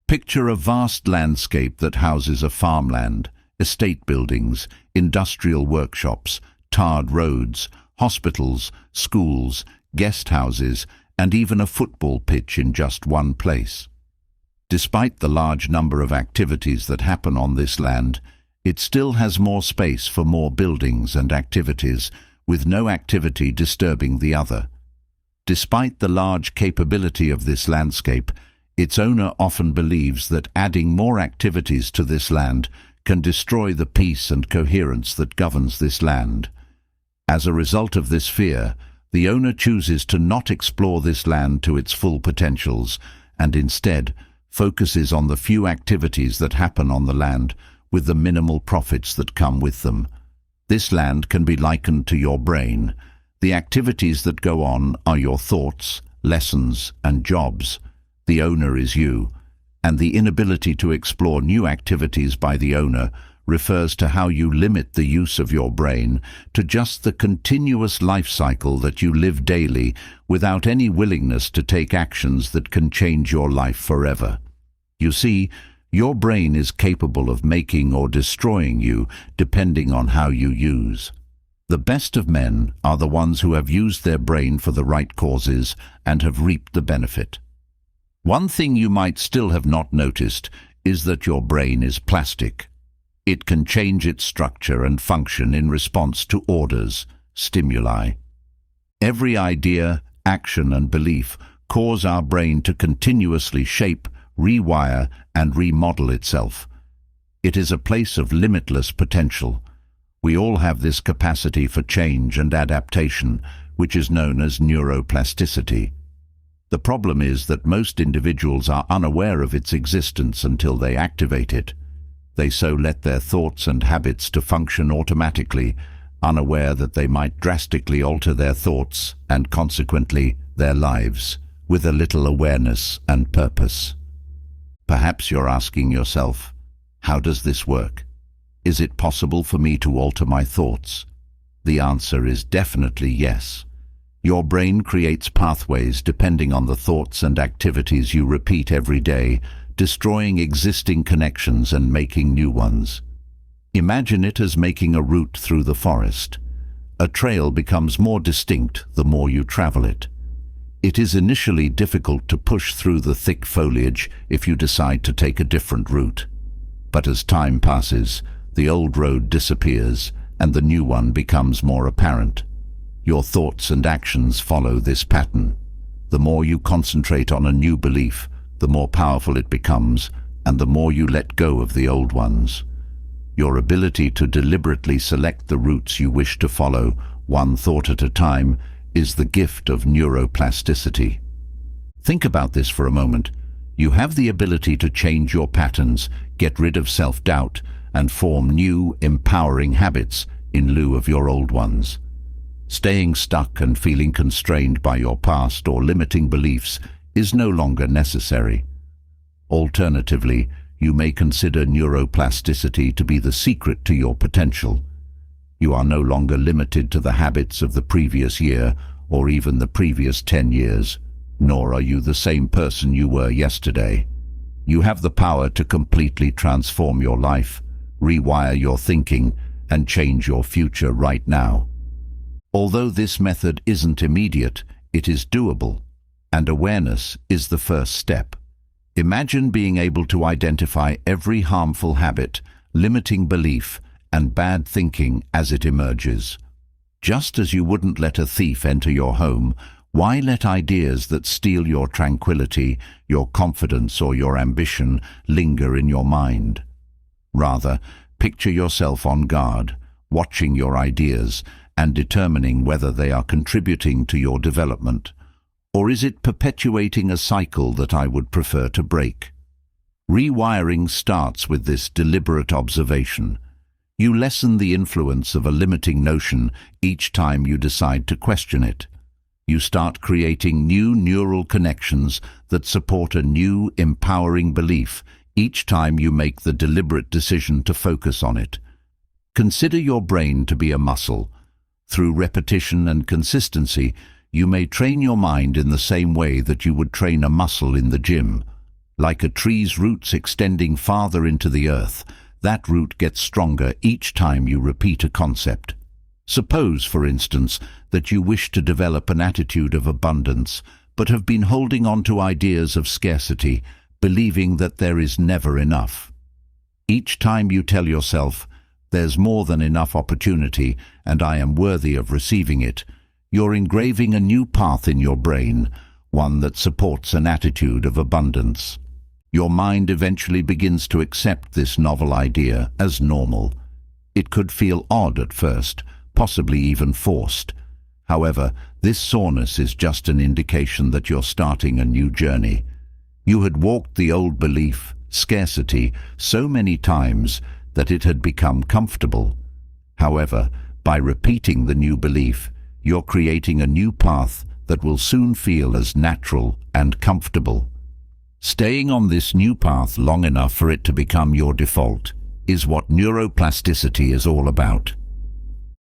Picture a vast landscape that houses a farmland, estate buildings, industrial workshops, tarred roads, hospitals, schools, guest houses, and even a football pitch in just one place. Despite the large number of activities that happen on this land, it still has more space for more buildings and activities, with no activity disturbing the other. Despite the large capability of this landscape, its owner often believes that adding more activities to this land can destroy the peace and coherence that governs this land. As a result of this fear, the owner chooses to not explore this land to its full potentials and instead focuses on the few activities that happen on the land with the minimal profits that come with them. This land can be likened to your brain. The activities that go on are your thoughts, lessons, and jobs. The owner is you, and the inability to explore new activities by the owner refers to how you limit the use of your brain to just the continuous life cycle that you live daily without any willingness to take actions that can change your life forever. You see, your brain is capable of making or destroying you depending on how you use. The best of men are the ones who have used their brain for the right causes and have reaped the benefit. One thing you might still have not noticed is that your brain is plastic. It can change its structure and function in response to orders, stimuli. Every idea, action, and belief cause our brain to continuously shape, rewire, and remodel itself. It is a place of limitless potential. We all have this capacity for change and adaptation, which is known as neuroplasticity. The problem is that most individuals are unaware of its existence until they activate it. They so let their thoughts and habits to function automatically, unaware that they might drastically alter their thoughts and consequently their lives, with a little awareness and purpose. Perhaps you're asking yourself, how does this work? Is it possible for me to alter my thoughts? The answer is definitely yes. Your brain creates pathways depending on the thoughts and activities you repeat every day, destroying existing connections and making new ones. Imagine it as making a route through the forest. A trail becomes more distinct the more you travel it. It is initially difficult to push through the thick foliage if you decide to take a different route. But as time passes, the old road disappears and the new one becomes more apparent. Your thoughts and actions follow this pattern. The more you concentrate on a new belief, the more powerful it becomes, and the more you let go of the old ones. Your ability to deliberately select the routes you wish to follow, one thought at a time, is the gift of neuroplasticity. Think about this for a moment. You have the ability to change your patterns, get rid of self-doubt, and form new, empowering habits in lieu of your old ones. Staying stuck and feeling constrained by your past or limiting beliefs is no longer necessary. Alternatively, you may consider neuroplasticity to be the secret to your potential. You are no longer limited to the habits of the previous year or even the previous 10 years, nor are you the same person you were yesterday. You have the power to completely transform your life, rewire your thinking, and change your future right now. Although this method isn't immediate, it is doable, and awareness is the first step. Imagine being able to identify every harmful habit, limiting belief, and bad thinking as it emerges. Just as you wouldn't let a thief enter your home, why let ideas that steal your tranquility, your confidence, or your ambition linger in your mind? Rather, picture yourself on guard, watching your ideas, and determining whether they are contributing to your development, or is it perpetuating a cycle that I would prefer to break? Rewiring starts with this deliberate observation. You lessen the influence of a limiting notion each time you decide to question it. You start creating new neural connections that support a new, empowering belief each time you make the deliberate decision to focus on it. Consider your brain to be a muscle. Through repetition and consistency, you may train your mind in the same way that you would train a muscle in the gym. Like a tree's roots extending farther into the earth, that root gets stronger each time you repeat a concept. Suppose, for instance, that you wish to develop an attitude of abundance, but have been holding on to ideas of scarcity, believing that there is never enough. Each time you tell yourself, "There's more than enough opportunity, and I am worthy of receiving it," you're engraving a new path in your brain, one that supports an attitude of abundance. Your mind eventually begins to accept this novel idea as normal. It could feel odd at first, possibly even forced. However, this soreness is just an indication that you're starting a new journey. You had walked the old belief, scarcity, so many times that it had become comfortable. However, by repeating the new belief, you're creating a new path that will soon feel as natural and comfortable. Staying on this new path long enough for it to become your default is what neuroplasticity is all about.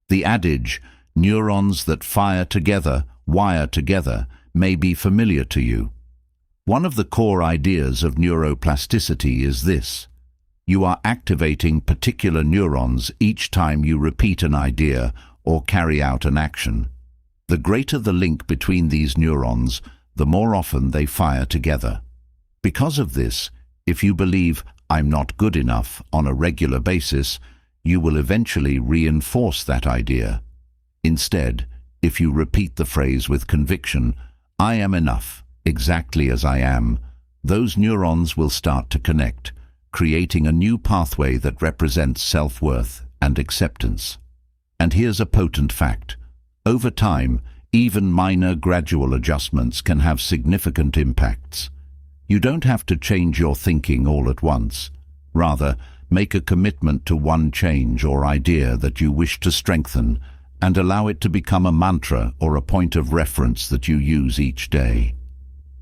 The adage, "Neurons that fire together, wire together," may be familiar to you. One of the core ideas of neuroplasticity is this: you are activating particular neurons each time you repeat an idea or carry out an action. The greater the link between these neurons, the more often they fire together. Because of this, if you believe "I'm not good enough" on a regular basis, you will eventually reinforce that idea. Instead, if you repeat the phrase with conviction, "I am enough, exactly as I am," those neurons will start to connect, creating a new pathway that represents self-worth and acceptance. And here's a potent fact. Over time, even minor gradual adjustments can have significant impacts. You don't have to change your thinking all at once. Rather, make a commitment to one change or idea that you wish to strengthen and allow it to become a mantra or a point of reference that you use each day.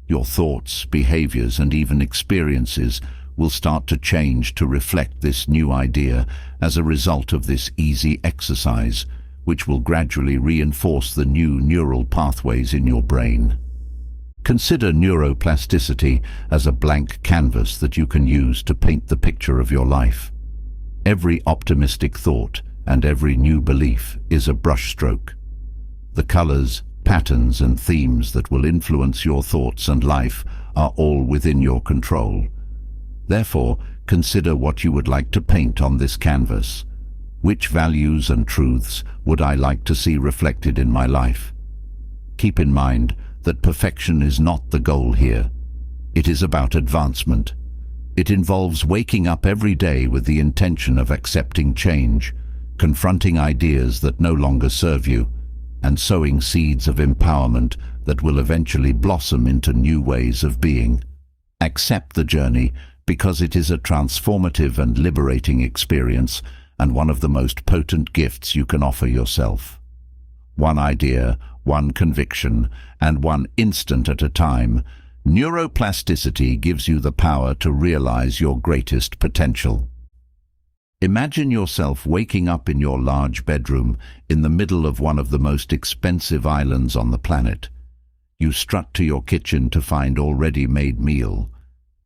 Your thoughts, behaviors, and even experiences will start to change to reflect this new idea as a result of this easy exercise, which will gradually reinforce the new neural pathways in your brain. Consider neuroplasticity as a blank canvas that you can use to paint the picture of your life. Every optimistic thought and every new belief is a brushstroke. The colors, patterns, and themes that will influence your thoughts and life are all within your control. Therefore, consider what you would like to paint on this canvas. Which values and truths would I like to see reflected in my life? Keep in mind that perfection is not the goal here. It is about advancement. It involves waking up every day with the intention of accepting change, confronting ideas that no longer serve you, and sowing seeds of empowerment that will eventually blossom into new ways of being. Accept the journey because it is a transformative and liberating experience and one of the most potent gifts you can offer yourself. One idea, one conviction, and one instant at a time, neuroplasticity gives you the power to realize your greatest potential. Imagine yourself waking up in your large bedroom in the middle of one of the most expensive islands on the planet. You strut to your kitchen to find already made meal.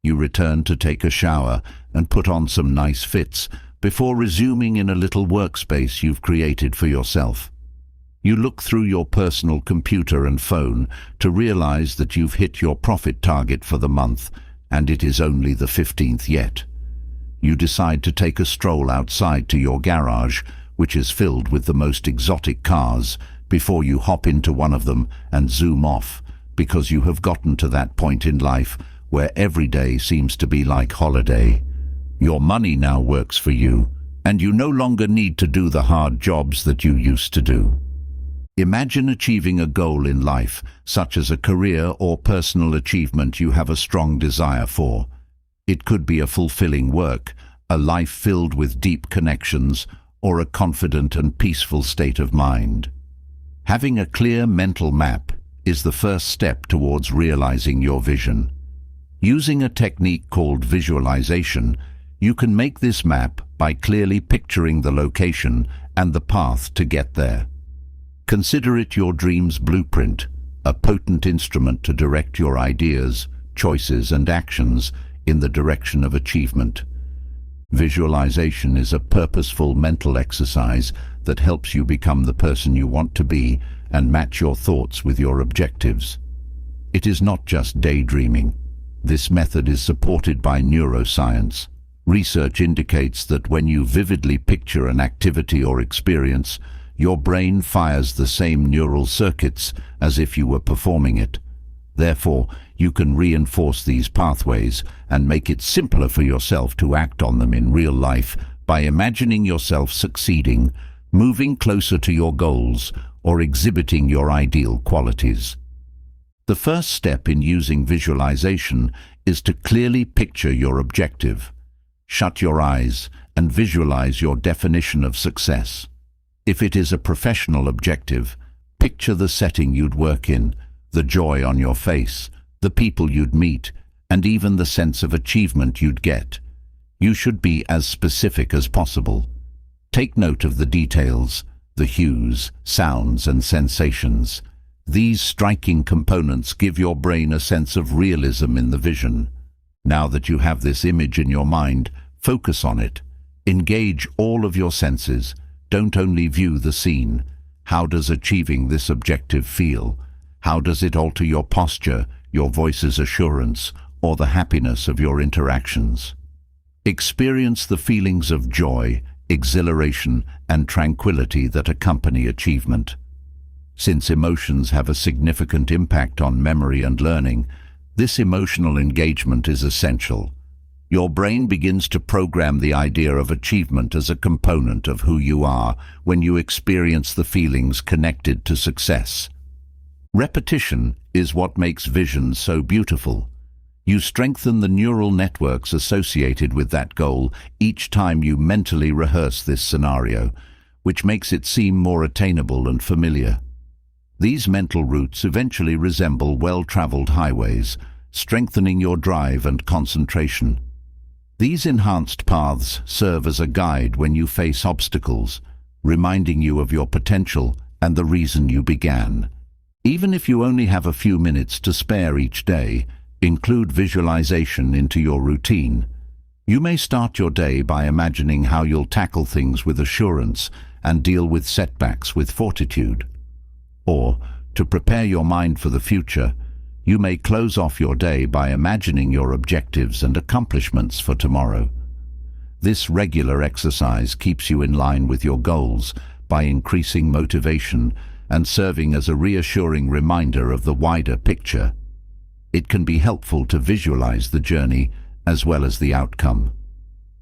You return to take a shower and put on some nice fits before resuming in a little workspace you've created for yourself. You look through your personal computer and phone to realize that you've hit your profit target for the month, and it is only the 15th yet. You decide to take a stroll outside to your garage, which is filled with the most exotic cars, before you hop into one of them and zoom off, because you have gotten to that point in life where every day seems to be like holiday. Your money now works for you, and you no longer need to do the hard jobs that you used to do. Imagine achieving a goal in life, such as a career or personal achievement you have a strong desire for. It could be a fulfilling work, a life filled with deep connections, or a confident and peaceful state of mind. Having a clear mental map is the first step towards realizing your vision. Using a technique called visualization, you can make this map by clearly picturing the location and the path to get there. Consider it your dream's blueprint, a potent instrument to direct your ideas, choices, and actions in the direction of achievement. Visualization is a purposeful mental exercise that helps you become the person you want to be and match your thoughts with your objectives. It is not just daydreaming. This method is supported by neuroscience. Research indicates that when you vividly picture an activity or experience, your brain fires the same neural circuits as if you were performing it. Therefore, you can reinforce these pathways and make it simpler for yourself to act on them in real life by imagining yourself succeeding, moving closer to your goals, or exhibiting your ideal qualities. The first step in using visualization is to clearly picture your objective. Shut your eyes and visualize your definition of success. If it is a professional objective, picture the setting you'd work in, the joy on your face, the people you'd meet, and even the sense of achievement you'd get. You should be as specific as possible. Take note of the details, the hues, sounds, and sensations. These striking components give your brain a sense of realism in the vision. Now that you have this image in your mind, focus on it. Engage all of your senses. Don't only view the scene. How does achieving this objective feel? How does it alter your posture, your voice's assurance, or the happiness of your interactions? Experience the feelings of joy, exhilaration, and tranquility that accompany achievement. Since emotions have a significant impact on memory and learning, this emotional engagement is essential. Your brain begins to program the idea of achievement as a component of who you are when you experience the feelings connected to success. Repetition is what makes vision so beautiful. You strengthen the neural networks associated with that goal each time you mentally rehearse this scenario, which makes it seem more attainable and familiar. These mental routes eventually resemble well-traveled highways, strengthening your drive and concentration. These enhanced paths serve as a guide when you face obstacles, reminding you of your potential and the reason you began. Even if you only have a few minutes to spare each day, include visualization into your routine. You may start your day by imagining how you'll tackle things with assurance and deal with setbacks with fortitude. Or, to prepare your mind for the future, you may close off your day by imagining your objectives and accomplishments for tomorrow. This regular exercise keeps you in line with your goals by increasing motivation and serving as a reassuring reminder of the wider picture. It can be helpful to visualize the journey as well as the outcome.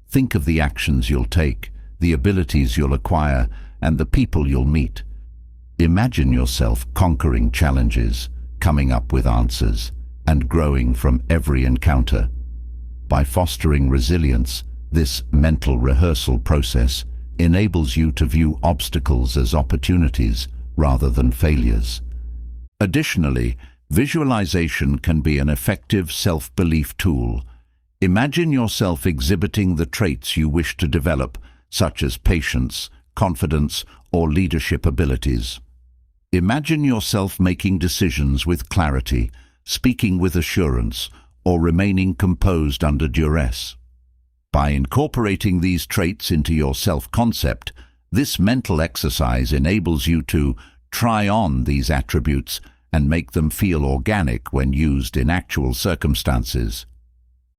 Think of the actions you'll take, the abilities you'll acquire, and the people you'll meet. Imagine yourself conquering challenges, coming up with answers, and growing from every encounter. By fostering resilience, this mental rehearsal process enables you to view obstacles as opportunities rather than failures. Additionally, visualization can be an effective self-belief tool. Imagine yourself exhibiting the traits you wish to develop, such as patience, confidence, or leadership abilities. Imagine yourself making decisions with clarity, speaking with assurance, or remaining composed under duress. By incorporating these traits into your self-concept, this mental exercise enables you to try on these attributes and make them feel organic when used in actual circumstances.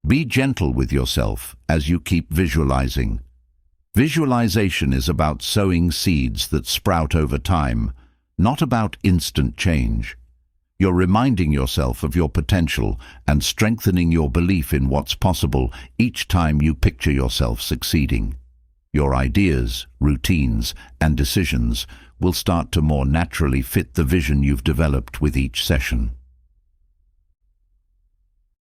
Be gentle with yourself as you keep visualizing. Visualization is about sowing seeds that sprout over time, not about instant change. You're reminding yourself of your potential and strengthening your belief in what's possible each time you picture yourself succeeding. Your ideas, routines, and decisions will start to more naturally fit the vision you've developed with each session.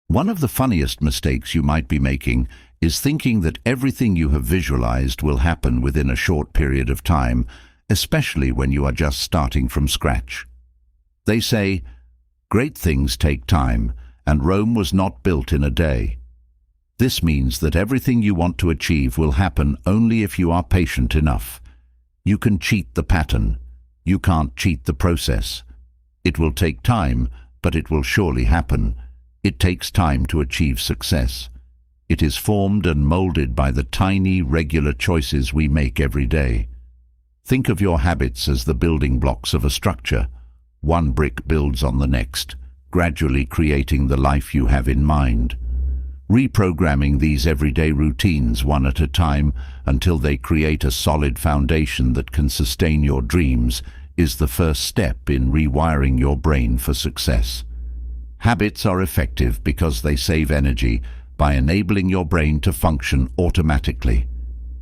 One of the funniest mistakes you might be making is thinking that everything you have visualized will happen within a short period of time, especially when you are just starting from scratch. They say, great things take time, and Rome was not built in a day. This means that everything you want to achieve will happen only if you are patient enough. You can cheat the pattern. You can't cheat the process. It will take time, but it will surely happen. It takes time to achieve success. It is formed and molded by the tiny, regular choices we make every day. Think of your habits as the building blocks of a structure. One brick builds on the next, gradually creating the life you have in mind. Reprogramming these everyday routines one at a time until they create a solid foundation that can sustain your dreams is the first step in rewiring your brain for success. Habits are effective because they save energy by enabling your brain to function automatically.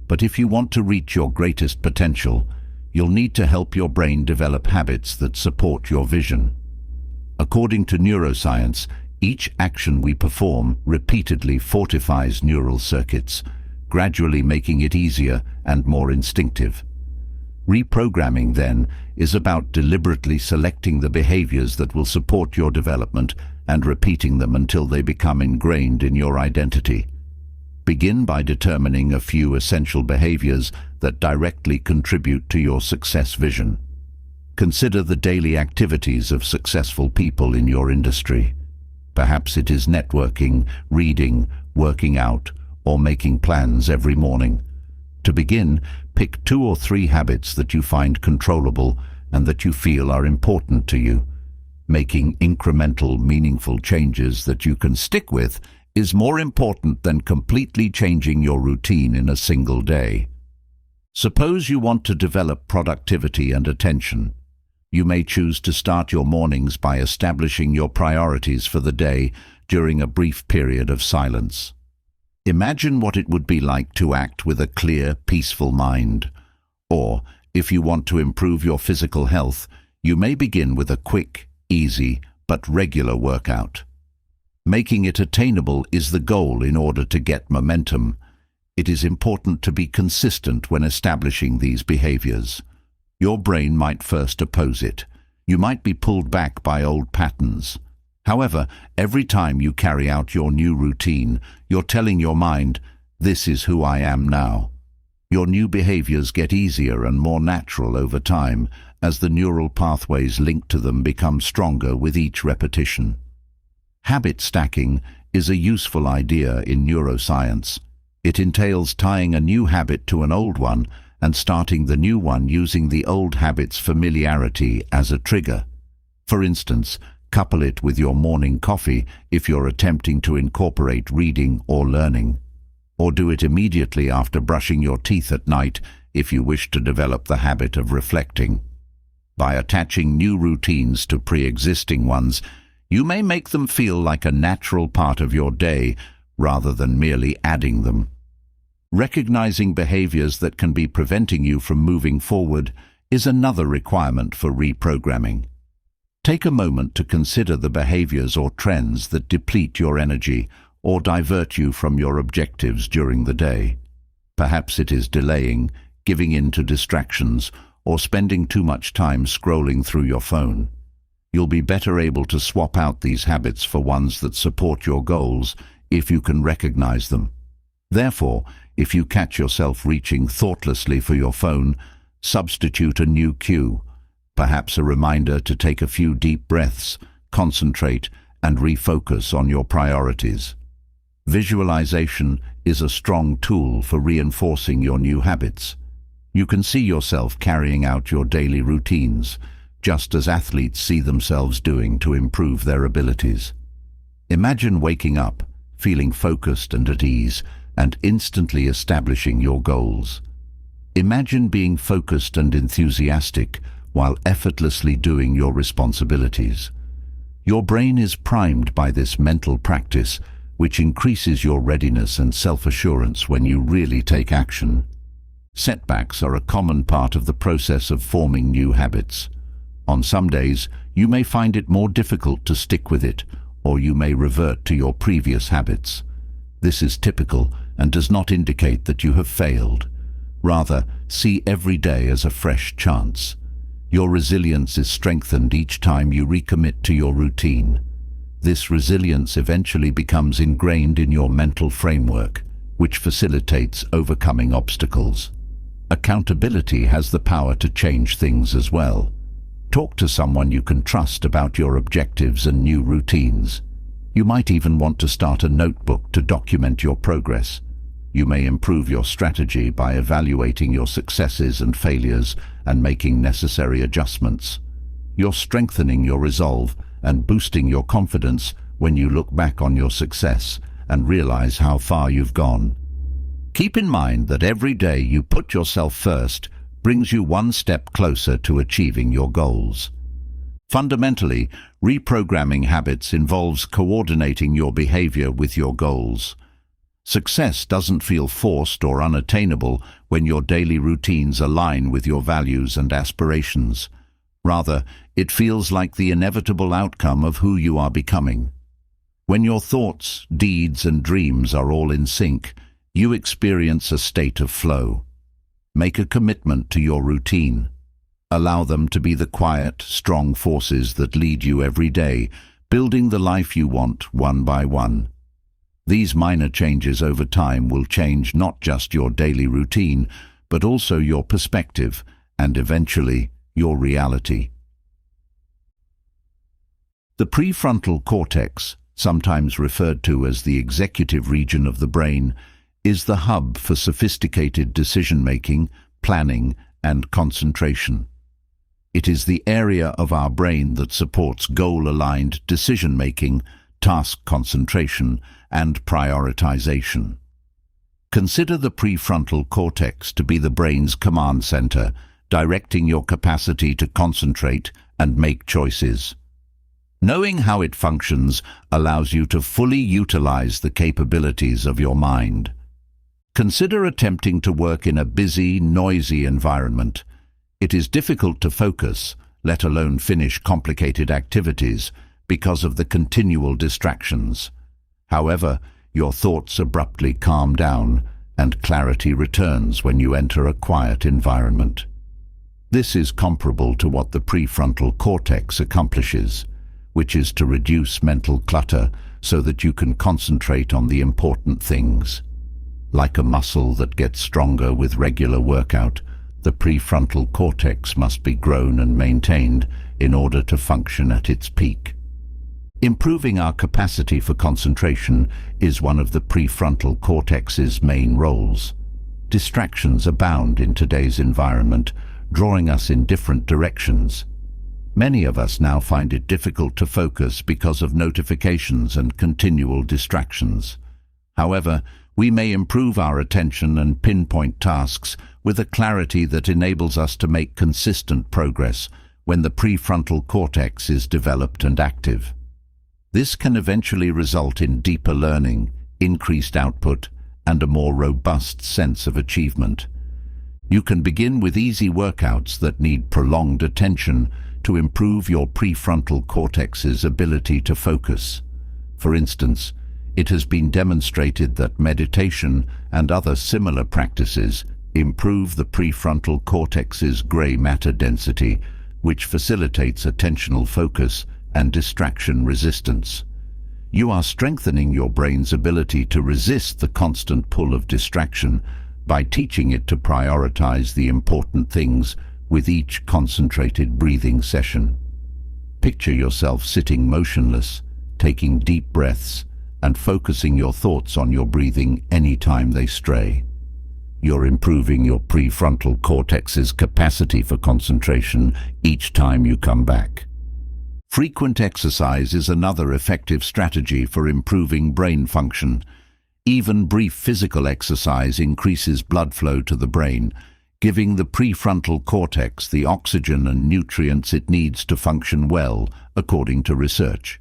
But if you want to reach your greatest potential, you'll need to help your brain develop habits that support your vision. According to neuroscience, each action we perform repeatedly fortifies neural circuits, gradually making it easier and more instinctive. Reprogramming, then, is about deliberately selecting the behaviors that will support your development and repeating them until they become ingrained in your identity. Begin by determining a few essential behaviors that directly contribute to your success vision. Consider the daily activities of successful people in your industry. Perhaps it is networking, reading, working out, or making plans every morning. To begin, pick 2 or 3 habits that you find controllable and that you feel are important to you. Making incremental, meaningful changes that you can stick with is more important than completely changing your routine in a single day. Suppose you want to develop productivity and attention. You may choose to start your mornings by establishing your priorities for the day during a brief period of silence. Imagine what it would be like to act with a clear, peaceful mind. Or, if you want to improve your physical health, you may begin with a quick, easy, but regular workout. Making it attainable is the goal in order to get momentum. It is important to be consistent when establishing these behaviors. Your brain might first oppose it. You might be pulled back by old patterns. However, every time you carry out your new routine, you're telling your mind, "This is who I am now." Your new behaviors get easier and more natural over time as the neural pathways linked to them become stronger with each repetition. Habit stacking is a useful idea in neuroscience. It entails tying a new habit to an old one and starting the new one using the old habit's familiarity as a trigger. For instance, couple it with your morning coffee if you're attempting to incorporate reading or learning. Or do it immediately after brushing your teeth at night if you wish to develop the habit of reflecting. By attaching new routines to pre-existing ones, you may make them feel like a natural part of your day rather than merely adding them. Recognizing behaviors that can be preventing you from moving forward is another requirement for reprogramming. Take a moment to consider the behaviors or trends that deplete your energy or divert you from your objectives during the day. Perhaps it is delaying, giving in to distractions, or spending too much time scrolling through your phone. You'll be better able to swap out these habits for ones that support your goals if you can recognize them. Therefore, if you catch yourself reaching thoughtlessly for your phone, substitute a new cue, perhaps a reminder to take a few deep breaths, concentrate, and refocus on your priorities. Visualization is a strong tool for reinforcing your new habits. You can see yourself carrying out your daily routines, just as athletes see themselves doing to improve their abilities. Imagine waking up, feeling focused and at ease, and instantly establishing your goals. Imagine being focused and enthusiastic while effortlessly doing your responsibilities. Your brain is primed by this mental practice, which increases your readiness and self-assurance when you really take action. Setbacks are a common part of the process of forming new habits. On some days, you may find it more difficult to stick with it, or you may revert to your previous habits. This is typical and does not indicate that you have failed. Rather, see every day as a fresh chance. Your resilience is strengthened each time you recommit to your routine. This resilience eventually becomes ingrained in your mental framework, which facilitates overcoming obstacles. Accountability has the power to change things as well. Talk to someone you can trust about your objectives and new routines. You might even want to start a notebook to document your progress. You may improve your strategy by evaluating your successes and failures and making necessary adjustments. You're strengthening your resolve and boosting your confidence when you look back on your success and realize how far you've gone. Keep in mind that every day you put yourself first brings you one step closer to achieving your goals. Fundamentally, reprogramming habits involves coordinating your behavior with your goals. Success doesn't feel forced or unattainable when your daily routines align with your values and aspirations. Rather, it feels like the inevitable outcome of who you are becoming. When your thoughts, deeds, and dreams are all in sync, you experience a state of flow. Make a commitment to your routine. Allow them to be the quiet, strong forces that lead you every day, building the life you want one by one. These minor changes over time will change not just your daily routine, but also your perspective and eventually your reality. The prefrontal cortex, sometimes referred to as the executive region of the brain, is the hub for sophisticated decision-making, planning, and concentration. It is the area of our brain that supports goal-aligned decision-making, task concentration, and prioritization. Consider the prefrontal cortex to be the brain's command center, directing your capacity to concentrate and make choices. Knowing how it functions allows you to fully utilize the capabilities of your mind. Consider attempting to work in a busy, noisy environment. It is difficult to focus, let alone finish complicated activities, because of the continual distractions. However, your thoughts abruptly calm down and clarity returns when you enter a quiet environment. This is comparable to what the prefrontal cortex accomplishes, which is to reduce mental clutter so that you can concentrate on the important things. Like a muscle that gets stronger with regular workout, the prefrontal cortex must be grown and maintained in order to function at its peak. Improving our capacity for concentration is one of the prefrontal cortex's main roles. Distractions abound in today's environment, drawing us in different directions. Many of us now find it difficult to focus because of notifications and continual distractions. However, we may improve our attention and pinpoint tasks with a clarity that enables us to make consistent progress when the prefrontal cortex is developed and active. This can eventually result in deeper learning, increased output, and a more robust sense of achievement. You can begin with easy workouts that need prolonged attention to improve your prefrontal cortex's ability to focus. For instance, it has been demonstrated that meditation and other similar practices improve the prefrontal cortex's gray matter density, which facilitates attentional focus and distraction resistance. You are strengthening your brain's ability to resist the constant pull of distraction by teaching it to prioritize the important things with each concentrated breathing session. Picture yourself sitting motionless, taking deep breaths, and focusing your thoughts on your breathing anytime they stray. You're improving your prefrontal cortex's capacity for concentration each time you come back. Frequent exercise is another effective strategy for improving brain function. Even brief physical exercise increases blood flow to the brain, giving the prefrontal cortex the oxygen and nutrients it needs to function well, according to research.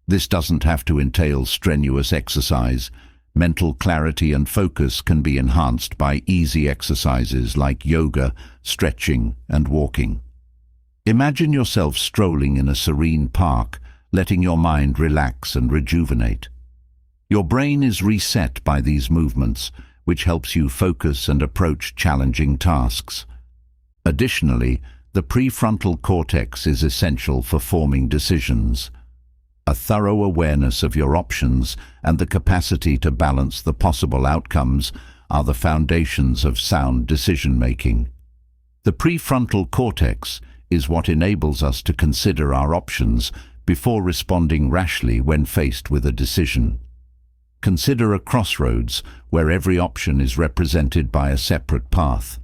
This doesn't have to entail strenuous exercise. Mental clarity and focus can be enhanced by easy exercises like yoga, stretching, and walking. Imagine yourself strolling in a serene park, letting your mind relax and rejuvenate. Your brain is reset by these movements, which helps you focus and approach challenging tasks. Additionally, the prefrontal cortex is essential for forming decisions. A thorough awareness of your options and the capacity to balance the possible outcomes are the foundations of sound decision-making. The prefrontal cortex is what enables us to consider our options before responding rashly when faced with a decision. Consider a crossroads where every option is represented by a separate path.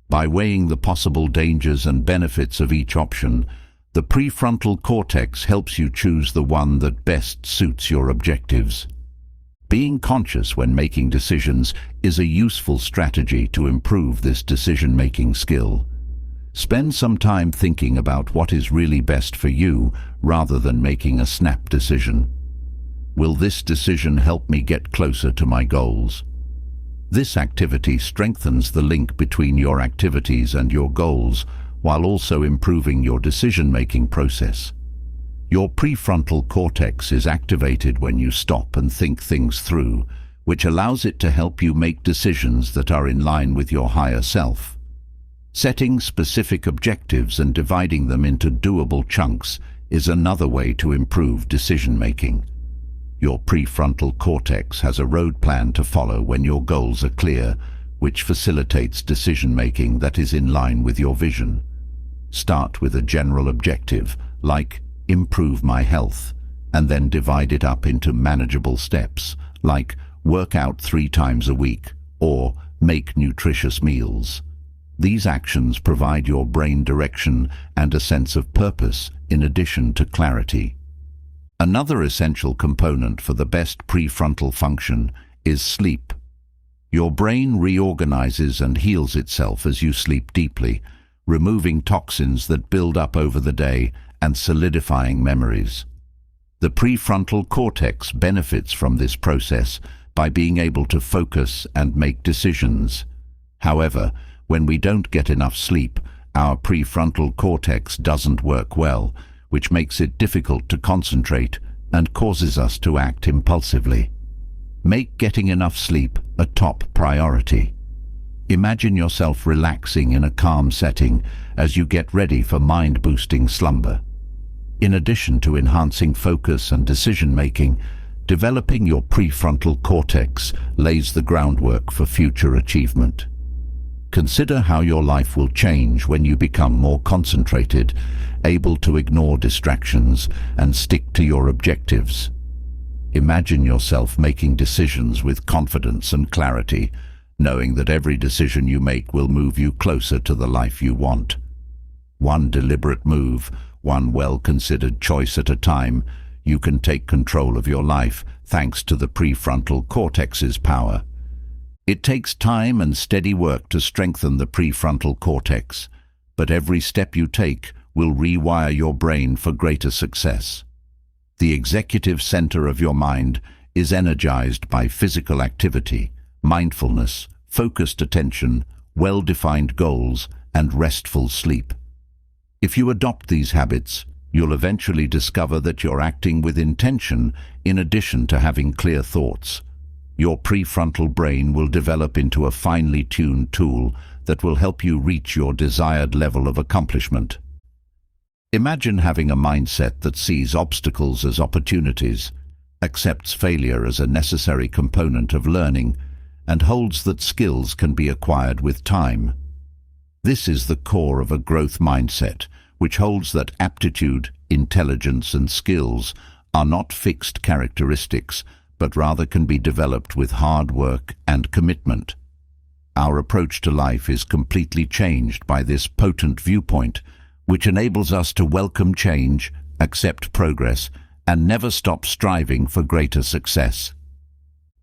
By weighing the possible dangers and benefits of each option, the prefrontal cortex helps you choose the one that best suits your objectives. Being conscious when making decisions is a useful strategy to improve this decision-making skill. Spend some time thinking about what is really best for you rather than making a snap decision. Will this decision help me get closer to my goals? This activity strengthens the link between your activities and your goals while also improving your decision-making process. Your prefrontal cortex is activated when you stop and think things through, which allows it to help you make decisions that are in line with your higher self. Setting specific objectives and dividing them into doable chunks is another way to improve decision-making. Your prefrontal cortex has a road plan to follow when your goals are clear, which facilitates decision-making that is in line with your vision. Start with a general objective, like improve my health, and then divide it up into manageable steps, like work out 3 times a week or make nutritious meals. These actions provide your brain direction and a sense of purpose in addition to clarity. Another essential component for the best prefrontal function is sleep. Your brain reorganizes and heals itself as you sleep deeply, removing toxins that build up over the day and solidifying memories. The prefrontal cortex benefits from this process by being able to focus and make decisions. However, when we don't get enough sleep, our prefrontal cortex doesn't work well, which makes it difficult to concentrate and causes us to act impulsively. Make getting enough sleep a top priority. Imagine yourself relaxing in a calm setting as you get ready for mind-boosting slumber. In addition to enhancing focus and decision-making, developing your prefrontal cortex lays the groundwork for future achievement. Consider how your life will change when you become more concentrated, able to ignore distractions, and stick to your objectives. Imagine yourself making decisions with confidence and clarity, knowing that every decision you make will move you closer to the life you want. One deliberate move, one well-considered choice at a time, you can take control of your life thanks to the prefrontal cortex's power. It takes time and steady work to strengthen the prefrontal cortex, but every step you take will rewire your brain for greater success. The executive center of your mind is energized by physical activity, mindfulness, focused attention, well-defined goals, and restful sleep. If you adopt these habits, you'll eventually discover that you're acting with intention in addition to having clear thoughts. Your prefrontal brain will develop into a finely tuned tool that will help you reach your desired level of accomplishment. Imagine having a mindset that sees obstacles as opportunities, accepts failure as a necessary component of learning, and holds that skills can be acquired with time. This is the core of a growth mindset, which holds that aptitude, intelligence, and skills are not fixed characteristics, but rather can be developed with hard work and commitment. Our approach to life is completely changed by this potent viewpoint, which enables us to welcome change, accept progress, and never stop striving for greater success.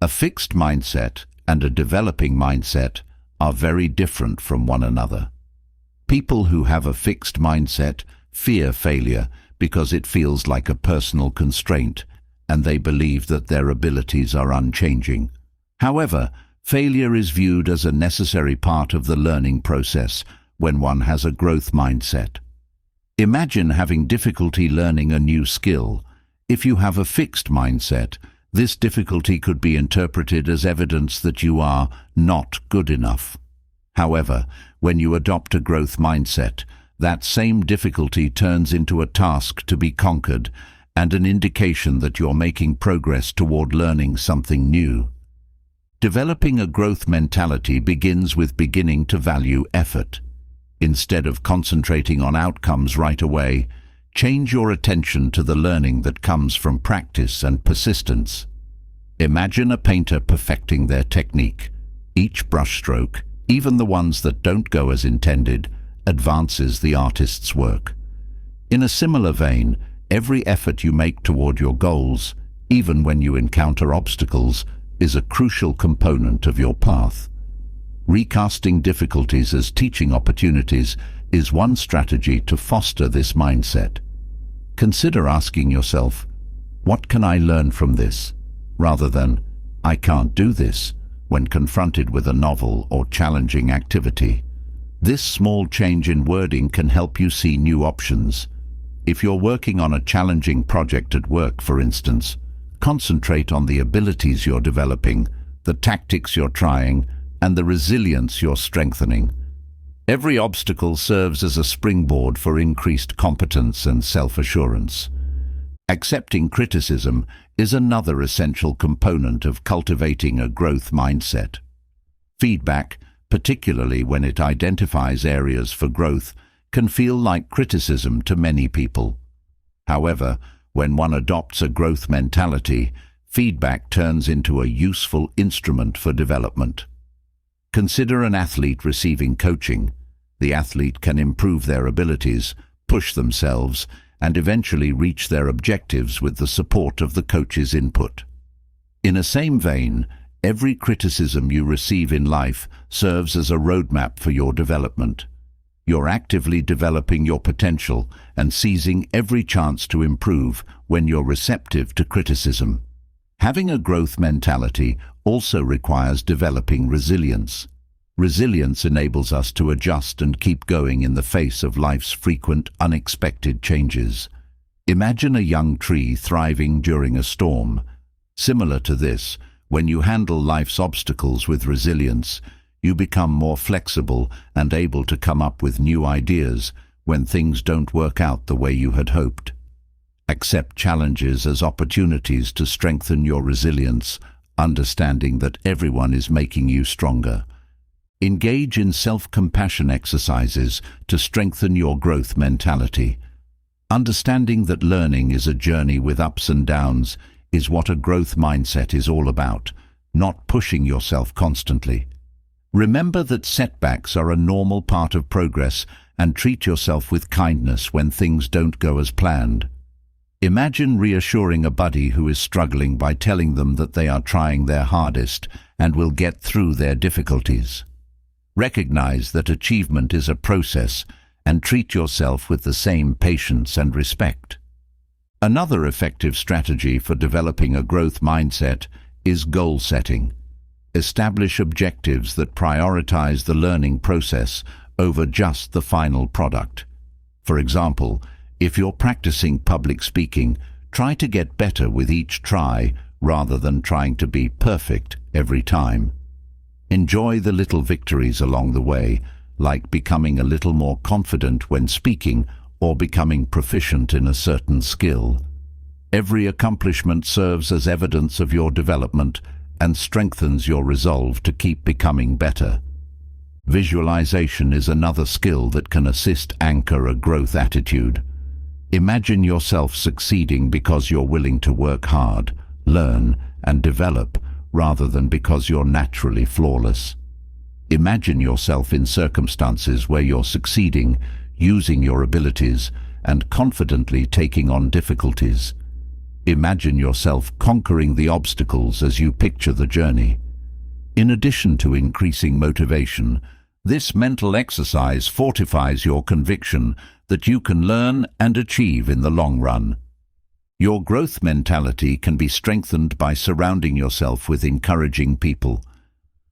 A fixed mindset and a developing mindset are very different from one another. People who have a fixed mindset fear failure because it feels like a personal constraint, and they believe that their abilities are unchanging. However, failure is viewed as a necessary part of the learning process when one has a growth mindset. Imagine having difficulty learning a new skill. If you have a fixed mindset, this difficulty could be interpreted as evidence that you are not good enough. However, when you adopt a growth mindset, that same difficulty turns into a task to be conquered and an indication that you're making progress toward learning something new. Developing a growth mentality begins with beginning to value effort. Instead of concentrating on outcomes right away, Change your attention to the learning that comes from practice and persistence. Imagine a painter perfecting their technique. Each brushstroke, even the ones that don't go as intended, advances the artist's work. In a similar vein, every effort you make toward your goals, even when you encounter obstacles, is a crucial component of your path. Recasting difficulties as teaching opportunities is one strategy to foster this mindset. Consider asking yourself, what can I learn from this? Rather than, I can't do this, when confronted with a novel or challenging activity. This small change in wording can help you see new options. If you're working on a challenging project at work, for instance, concentrate on the abilities you're developing, the tactics you're trying, and the resilience you're strengthening. Every obstacle serves as a springboard for increased competence and self-assurance. Accepting criticism is another essential component of cultivating a growth mindset. Feedback, particularly when it identifies areas for growth, can feel like criticism to many people. However, when one adopts a growth mentality, feedback turns into a useful instrument for development. Consider an athlete receiving coaching. The athlete can improve their abilities, push themselves, and eventually reach their objectives with the support of the coach's input. In a same vein, every criticism you receive in life serves as a roadmap for your development. You're actively developing your potential and seizing every chance to improve when you're receptive to criticism. Having a growth mentality also requires developing resilience. Resilience enables us to adjust and keep going in the face of life's frequent, unexpected changes. Imagine a young tree thriving during a storm. Similar to this, when you handle life's obstacles with resilience, you become more flexible and able to come up with new ideas when things don't work out the way you had hoped. Accept challenges as opportunities to strengthen your resilience, understanding that everyone is making you stronger. Engage in self-compassion exercises to strengthen your growth mentality. Understanding that learning is a journey with ups and downs is what a growth mindset is all about, not pushing yourself constantly. Remember that setbacks are a normal part of progress and treat yourself with kindness when things don't go as planned. Imagine reassuring a buddy who is struggling by telling them that they are trying their hardest and will get through their difficulties. Recognize that achievement is a process and treat yourself with the same patience and respect. Another effective strategy for developing a growth mindset is goal setting. Establish objectives that prioritize the learning process over just the final product. For example, if you're practicing public speaking, try to get better with each try rather than trying to be perfect every time. Enjoy the little victories along the way, like becoming a little more confident when speaking or becoming proficient in a certain skill. Every accomplishment serves as evidence of your development and strengthens your resolve to keep becoming better. Visualization is another skill that can assist anchor a growth attitude. Imagine yourself succeeding because you're willing to work hard, learn, and develop, rather than because you're naturally flawless. Imagine yourself in circumstances where you're succeeding, using your abilities, and confidently taking on difficulties. Imagine yourself conquering the obstacles as you picture the journey. In addition to increasing motivation, this mental exercise fortifies your conviction that you can learn and achieve in the long run. Your growth mentality can be strengthened by surrounding yourself with encouraging people.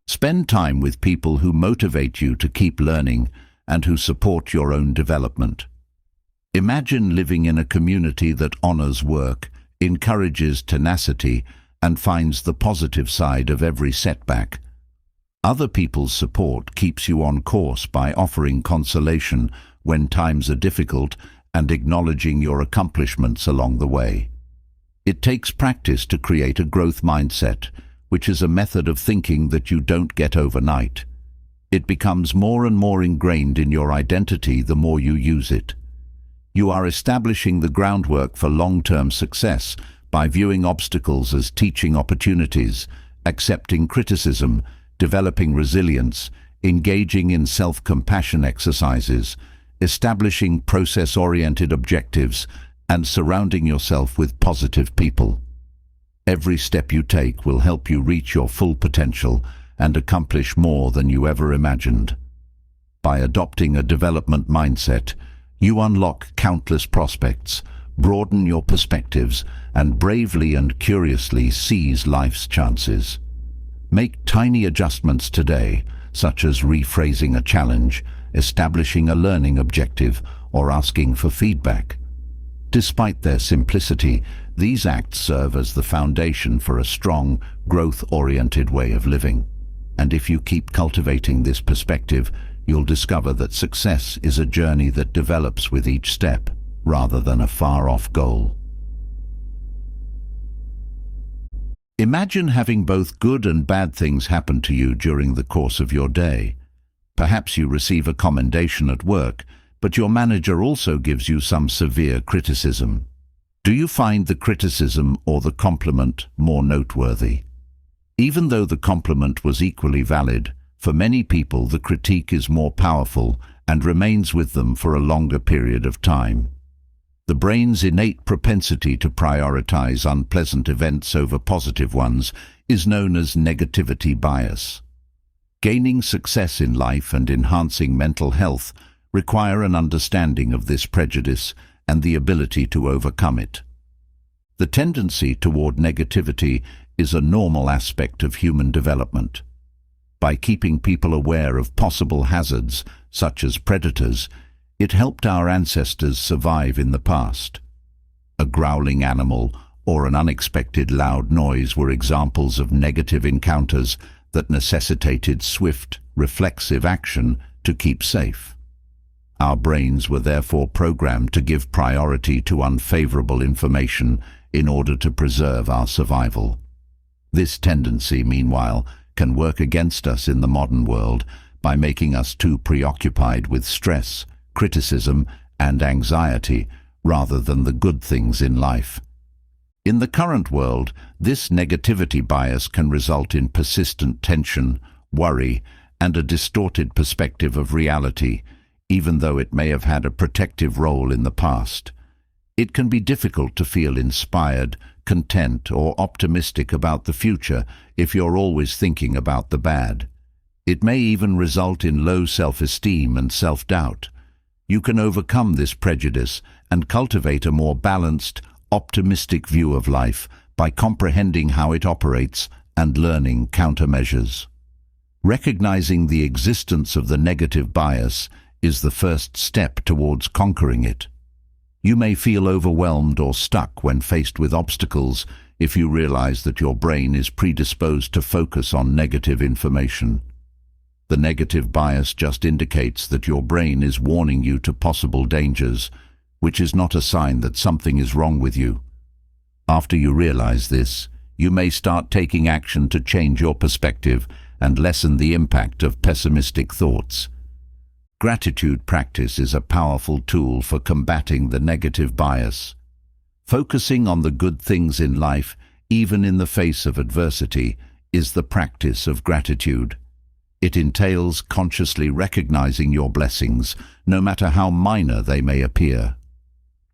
Spend time with people who motivate you to keep learning and who support your own development. Imagine living in a community that honors work, encourages tenacity, and finds the positive side of every setback. Other people's support keeps you on course by offering consolation when times are difficult and acknowledging your accomplishments along the way. It takes practice to create a growth mindset, which is a method of thinking that you don't get overnight. It becomes more and more ingrained in your identity the more you use it. You are establishing the groundwork for long-term success by viewing obstacles as teaching opportunities, accepting criticism, developing resilience, engaging in self-compassion exercises, establishing process-oriented objectives, and surrounding yourself with positive people. Every step you take will help you reach your full potential and accomplish more than you ever imagined. By adopting a development mindset, you unlock countless prospects, broaden your perspectives, and bravely and curiously seize life's chances. Make tiny adjustments today, such as rephrasing a challenge, establishing a learning objective, or asking for feedback. Despite their simplicity, these acts serve as the foundation for a strong, growth-oriented way of living. And if you keep cultivating this perspective, you'll discover that success is a journey that develops with each step, rather than a far-off goal. Imagine having both good and bad things happen to you during the course of your day. Perhaps you receive a commendation at work, but your manager also gives you some severe criticism. Do you find the criticism or the compliment more noteworthy? Even though the compliment was equally valid, for many people the critique is more powerful and remains with them for a longer period of time. The brain's innate propensity to prioritize unpleasant events over positive ones is known as negativity bias. Gaining success in life and enhancing mental health require an understanding of this prejudice and the ability to overcome it. The tendency toward negativity is a normal aspect of human development. By keeping people aware of possible hazards, such as predators, it helped our ancestors survive in the past. A growling animal or an unexpected loud noise were examples of negative encounters that necessitated swift, reflexive action to keep safe. Our brains were therefore programmed to give priority to unfavorable information in order to preserve our survival. This tendency, meanwhile, can work against us in the modern world by making us too preoccupied with stress, criticism, and anxiety rather than the good things in life. In the current world, this negativity bias can result in persistent tension, worry, and a distorted perspective of reality, even though it may have had a protective role in the past. It can be difficult to feel inspired, content, or optimistic about the future if you're always thinking about the bad. It may even result in low self-esteem and self-doubt. You can overcome this prejudice and cultivate a more balanced, optimistic view of life by comprehending how it operates and learning countermeasures. Recognizing the existence of the negative bias is the first step towards conquering it. You may feel overwhelmed or stuck when faced with obstacles if you realize that your brain is predisposed to focus on negative information. The negative bias just indicates that your brain is warning you to possible dangers, which is not a sign that something is wrong with you. After you realize this, you may start taking action to change your perspective and lessen the impact of pessimistic thoughts. Gratitude practice is a powerful tool for combating the negative bias. Focusing on the good things in life, even in the face of adversity, is the practice of gratitude. It entails consciously recognizing your blessings, no matter how minor they may appear.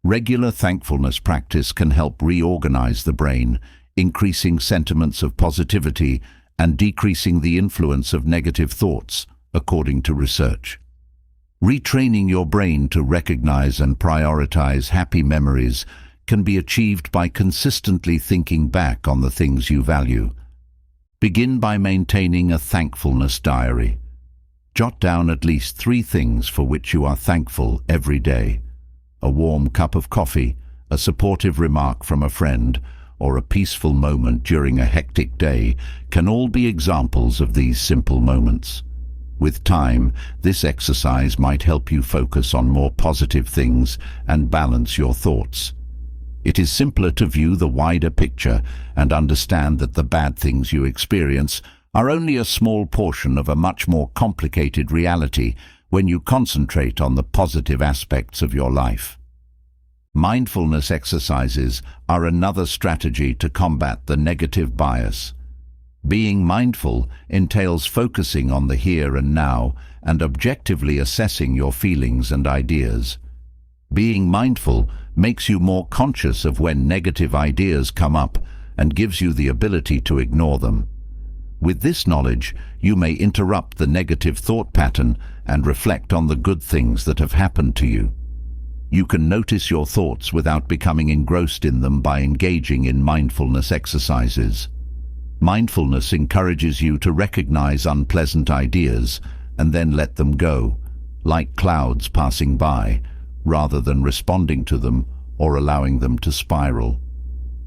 Regular thankfulness practice can help reorganize the brain, increasing sentiments of positivity and decreasing the influence of negative thoughts, according to research. Retraining your brain to recognize and prioritize happy memories can be achieved by consistently thinking back on the things you value. Begin by maintaining a thankfulness diary. Jot down at least 3 things for which you are thankful every day. A warm cup of coffee, a supportive remark from a friend, or a peaceful moment during a hectic day can all be examples of these simple moments. With time, this exercise might help you focus on more positive things and balance your thoughts. It is simpler to view the wider picture and understand that the bad things you experience are only a small portion of a much more complicated reality when you concentrate on the positive aspects of your life. Mindfulness exercises are another strategy to combat the negative bias. Being mindful entails focusing on the here and now and objectively assessing your feelings and ideas. Being mindful makes you more conscious of when negative ideas come up and gives you the ability to ignore them. With this knowledge, you may interrupt the negative thought pattern and reflect on the good things that have happened to you. You can notice your thoughts without becoming engrossed in them by engaging in mindfulness exercises. Mindfulness encourages you to recognize unpleasant ideas and then let them go, like clouds passing by, rather than responding to them or allowing them to spiral.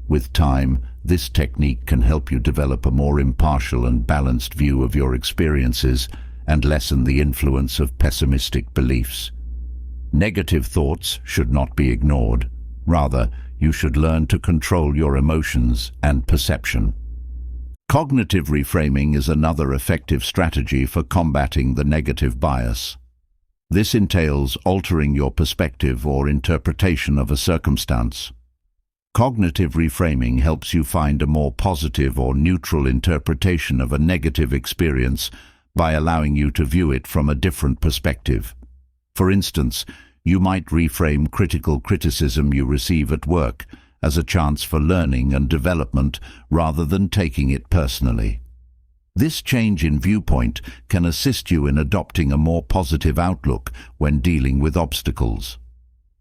With time, this technique can help you develop a more impartial and balanced view of your experiences and lessen the influence of pessimistic beliefs. Negative thoughts should not be ignored. Rather, you should learn to control your emotions and perception. Cognitive reframing is another effective strategy for combating the negative bias. This entails altering your perspective or interpretation of a circumstance. Cognitive reframing helps you find a more positive or neutral interpretation of a negative experience by allowing you to view it from a different perspective. For instance, you might reframe critical criticism you receive at work as a chance for learning and development rather than taking it personally. This change in viewpoint can assist you in adopting a more positive outlook when dealing with obstacles.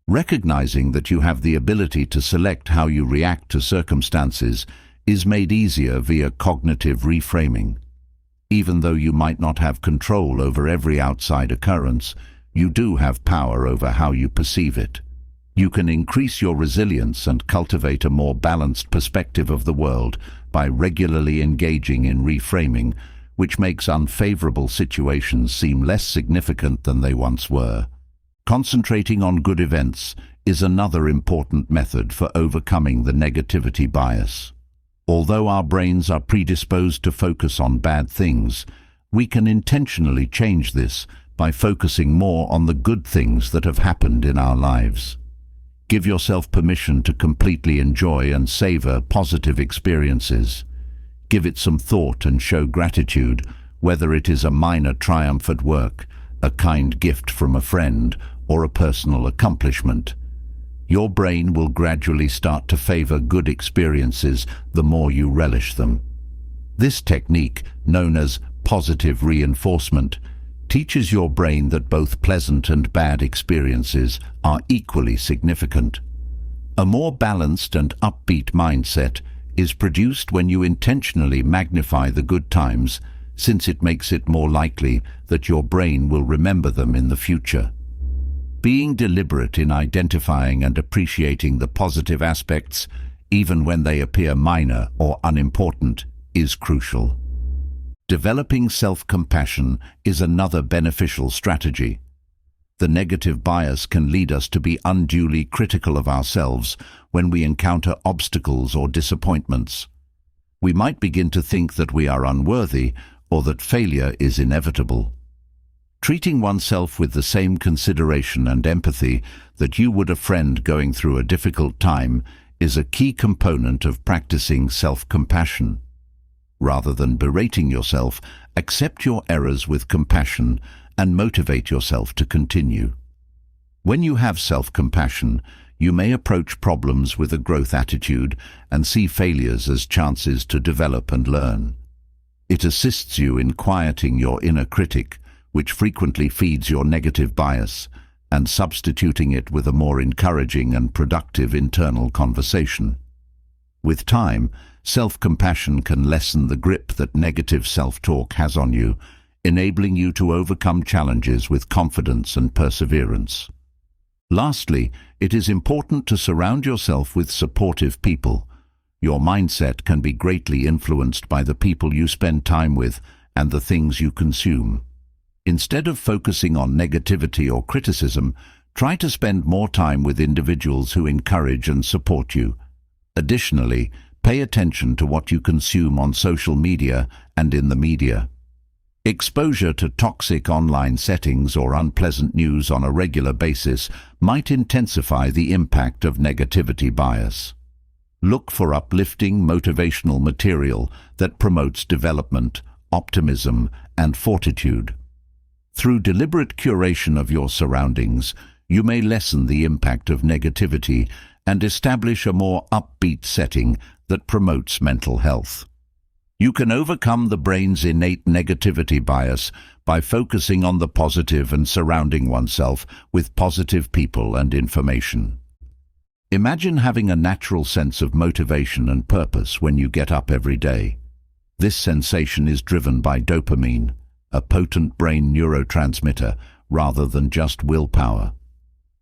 Recognizing that you have the ability to select how you react to circumstances is made easier via cognitive reframing. Even though you might not have control over every outside occurrence, you do have power over how you perceive it. You can increase your resilience and cultivate a more balanced perspective of the world by regularly engaging in reframing, which makes unfavorable situations seem less significant than they once were. Concentrating on good events is another important method for overcoming the negativity bias. Although our brains are predisposed to focus on bad things, we can intentionally change this by focusing more on the good things that have happened in our lives. Give yourself permission to completely enjoy and savor positive experiences. Give it some thought and show gratitude, whether it is a minor triumph at work, a kind gift from a friend, or a personal accomplishment. Your brain will gradually start to favor good experiences the more you relish them. This technique, known as positive reinforcement, teaches your brain that both pleasant and bad experiences are equally significant. A more balanced and upbeat mindset is produced when you intentionally magnify the good times, since it makes it more likely that your brain will remember them in the future. Being deliberate in identifying and appreciating the positive aspects, even when they appear minor or unimportant, is crucial. Developing self-compassion is another beneficial strategy. The negative bias can lead us to be unduly critical of ourselves when we encounter obstacles or disappointments. We might begin to think that we are unworthy or that failure is inevitable. Treating oneself with the same consideration and empathy that you would a friend going through a difficult time is a key component of practicing self-compassion. Rather than berating yourself, accept your errors with compassion and motivate yourself to continue. When you have self-compassion, you may approach problems with a growth attitude and see failures as chances to develop and learn. It assists you in quieting your inner critic, which frequently feeds your negative bias, and substituting it with a more encouraging and productive internal conversation. With time, self-compassion can lessen the grip that negative self-talk has on you, enabling you to overcome challenges with confidence and perseverance. Lastly, it is important to surround yourself with supportive people. Your mindset can be greatly influenced by the people you spend time with and the things you consume. Instead of focusing on negativity or criticism, try to spend more time with individuals who encourage and support you. Additionally, pay attention to what you consume on social media and in the media. Exposure to toxic online settings or unpleasant news on a regular basis might intensify the impact of negativity bias. Look for uplifting, motivational material that promotes development, optimism, and fortitude. Through deliberate curation of your surroundings, you may lessen the impact of negativity and establish a more upbeat setting that promotes mental health. You can overcome the brain's innate negativity bias by focusing on the positive and surrounding oneself with positive people and information. Imagine having a natural sense of motivation and purpose when you get up every day. This sensation is driven by dopamine, a potent brain neurotransmitter, rather than just willpower.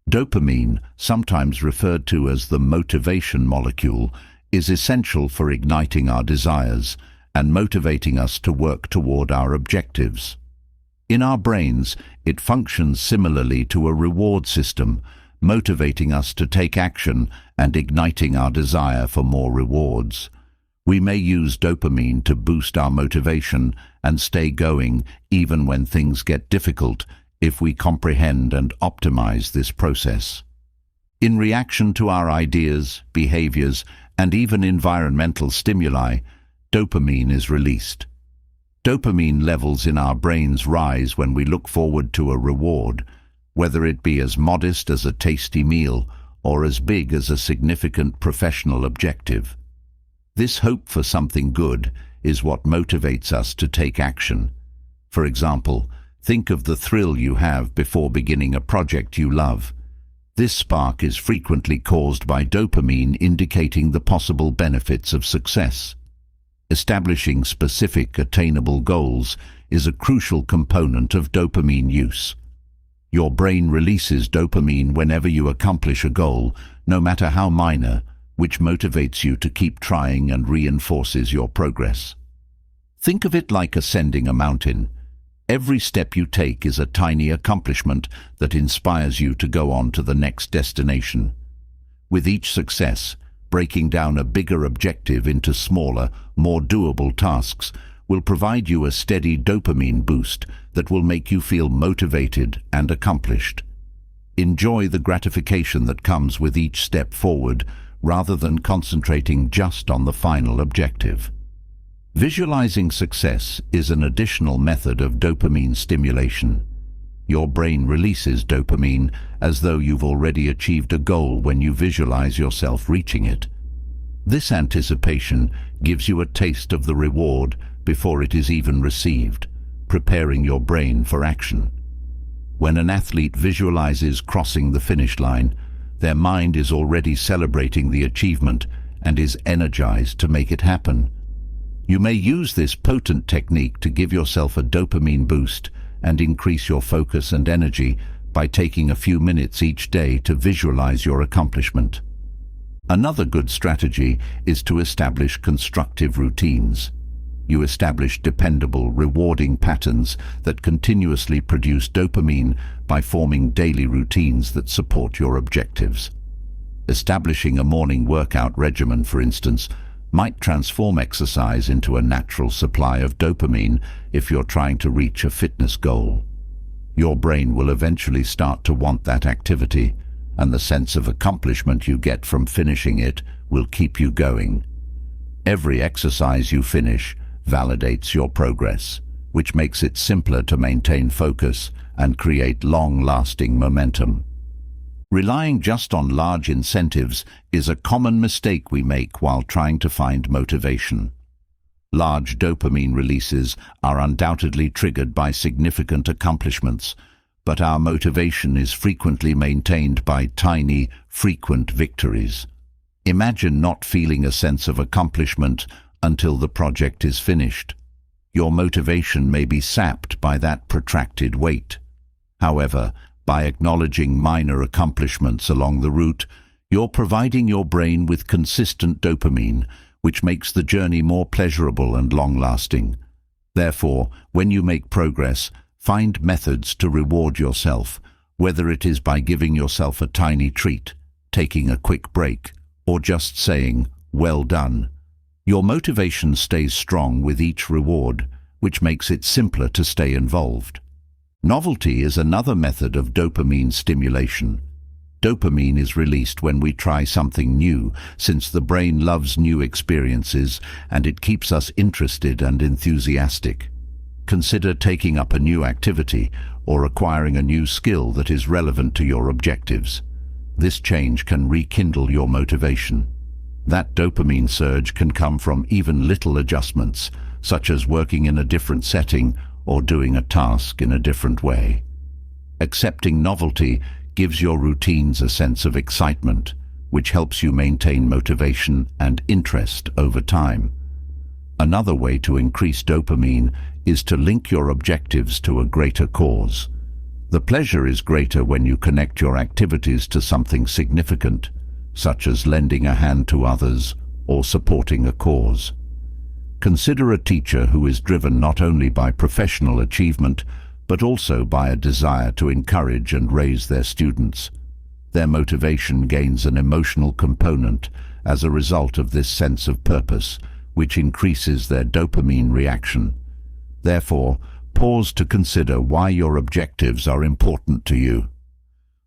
Dopamine, sometimes referred to as the motivation molecule, is essential for igniting our desires and motivating us to work toward our objectives. In our brains, it functions similarly to a reward system, motivating us to take action and igniting our desire for more rewards. We may use dopamine to boost our motivation and stay going even when things get difficult if we comprehend and optimize this process. In reaction to our ideas, behaviors, and even environmental stimuli, dopamine is released. Dopamine levels in our brains rise when we look forward to a reward, whether it be as modest as a tasty meal or as big as a significant professional objective. This hope for something good is what motivates us to take action. For example, think of the thrill you have before beginning a project you love. This spark is frequently caused by dopamine indicating the possible benefits of success. Establishing specific, attainable goals is a crucial component of dopamine use. Your brain releases dopamine whenever you accomplish a goal, no matter how minor, which motivates you to keep trying and reinforces your progress. Think of it like ascending a mountain. Every step you take is a tiny accomplishment that inspires you to go on to the next destination. With each success, breaking down a bigger objective into smaller, more doable tasks will provide you a steady dopamine boost that will make you feel motivated and accomplished. Enjoy the gratification that comes with each step forward rather than concentrating just on the final objective. Visualizing success is an additional method of dopamine stimulation. Your brain releases dopamine as though you've already achieved a goal when you visualize yourself reaching it. This anticipation gives you a taste of the reward before it is even received, preparing your brain for action. When an athlete visualizes crossing the finish line, their mind is already celebrating the achievement and is energized to make it happen. You may use this potent technique to give yourself a dopamine boost and increase your focus and energy by taking a few minutes each day to visualize your accomplishment. Another good strategy is to establish constructive routines. You establish dependable, rewarding patterns that continuously produce dopamine by forming daily routines that support your objectives. Establishing a morning workout regimen, for instance, might transform exercise into a natural supply of dopamine if you're trying to reach a fitness goal. Your brain will eventually start to want that activity, and the sense of accomplishment you get from finishing it will keep you going. Every exercise you finish validates your progress, which makes it simpler to maintain focus and create long-lasting momentum. Relying just on large incentives is a common mistake we make while trying to find motivation. Large dopamine releases are undoubtedly triggered by significant accomplishments, but our motivation is frequently maintained by tiny, frequent victories. Imagine not feeling a sense of accomplishment until the project is finished. Your motivation may be sapped by that protracted wait. However, by acknowledging minor accomplishments along the route, you're providing your brain with consistent dopamine, which makes the journey more pleasurable and long-lasting. Therefore, when you make progress, find methods to reward yourself, whether it is by giving yourself a tiny treat, taking a quick break, or just saying, "Well done." Your motivation stays strong with each reward, which makes it simpler to stay involved. Novelty is another method of dopamine stimulation. Dopamine is released when we try something new, since the brain loves new experiences and it keeps us interested and enthusiastic. Consider taking up a new activity or acquiring a new skill that is relevant to your objectives. This change can rekindle your motivation. That dopamine surge can come from even little adjustments, such as working in a different setting or doing a task in a different way. Accepting novelty gives your routines a sense of excitement, which helps you maintain motivation and interest over time. Another way to increase dopamine is to link your objectives to a greater cause. The pleasure is greater when you connect your activities to something significant, such as lending a hand to others or supporting a cause. Consider a teacher who is driven not only by professional achievement, but also by a desire to encourage and raise their students. Their motivation gains an emotional component as a result of this sense of purpose, which increases their dopamine reaction. Therefore, pause to consider why your objectives are important to you.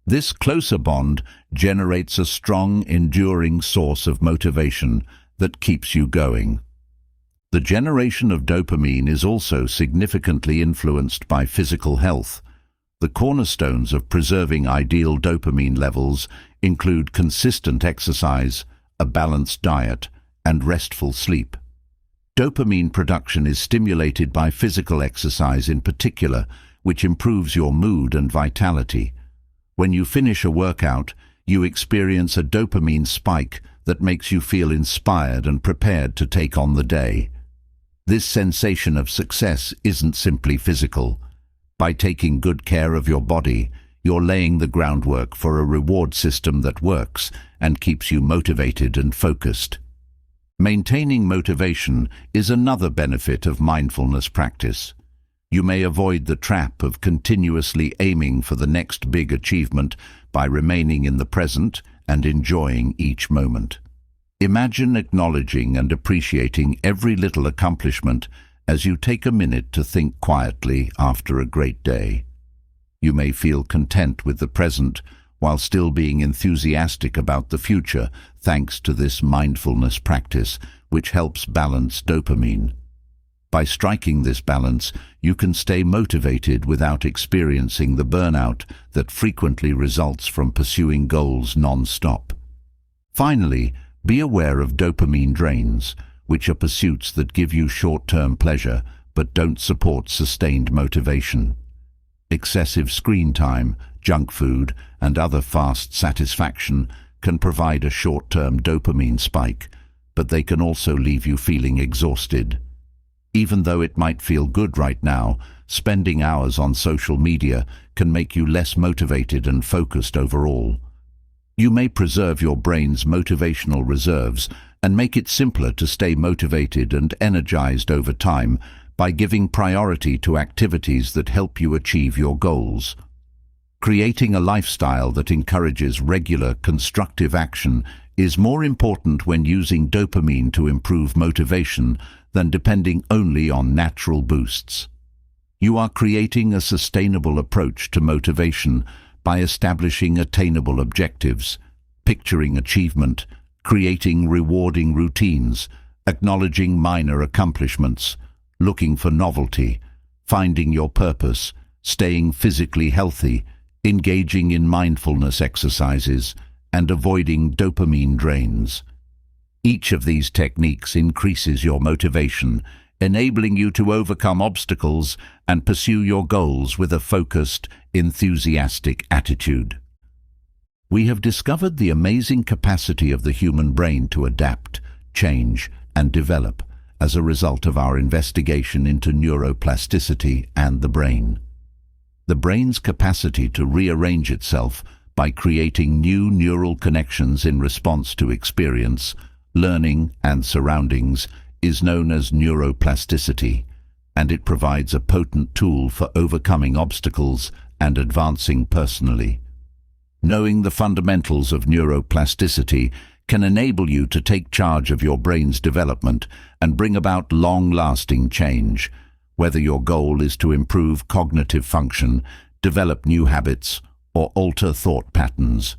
This closer bond generates a strong, enduring source of motivation that keeps you going. The generation of dopamine is also significantly influenced by physical health. The cornerstones of preserving ideal dopamine levels include consistent exercise, a balanced diet, and restful sleep. Dopamine production is stimulated by physical exercise in particular, which improves your mood and vitality. When you finish a workout, you experience a dopamine spike that makes you feel inspired and prepared to take on the day. This sensation of success isn't simply physical. By taking good care of your body, you're laying the groundwork for a reward system that works and keeps you motivated and focused. Maintaining motivation is another benefit of mindfulness practice. You may avoid the trap of continuously aiming for the next big achievement by remaining in the present and enjoying each moment. Imagine acknowledging and appreciating every little accomplishment as you take a minute to think quietly after a great day. You may feel content with the present while still being enthusiastic about the future, thanks to this mindfulness practice, which helps balance dopamine. By striking this balance, you can stay motivated without experiencing the burnout that frequently results from pursuing goals non-stop. Finally, be aware of dopamine drains, which are pursuits that give you short-term pleasure but don't support sustained motivation. Excessive screen time, junk food, and other fast satisfaction can provide a short-term dopamine spike, but they can also leave you feeling exhausted. Even though it might feel good right now, spending hours on social media can make you less motivated and focused overall. You may preserve your brain's motivational reserves and make it simpler to stay motivated and energized over time by giving priority to activities that help you achieve your goals. Creating a lifestyle that encourages regular, constructive action is more important when using dopamine to improve motivation than depending only on natural boosts. You are creating a sustainable approach to motivation by establishing attainable objectives, picturing achievement, creating rewarding routines, acknowledging minor accomplishments, looking for novelty, finding your purpose, staying physically healthy, engaging in mindfulness exercises, and avoiding dopamine drains. Each of these techniques increases your motivation, enabling you to overcome obstacles and pursue your goals with a focused, enthusiastic attitude. We have discovered the amazing capacity of the human brain to adapt, change, and develop as a result of our investigation into neuroplasticity and the brain. The brain's capacity to rearrange itself by creating new neural connections in response to experience, learning, and surroundings is known as neuroplasticity, and it provides a potent tool for overcoming obstacles and advancing personally. Knowing the fundamentals of neuroplasticity can enable you to take charge of your brain's development and bring about long-lasting change, whether your goal is to improve cognitive function, develop new habits, or alter thought patterns.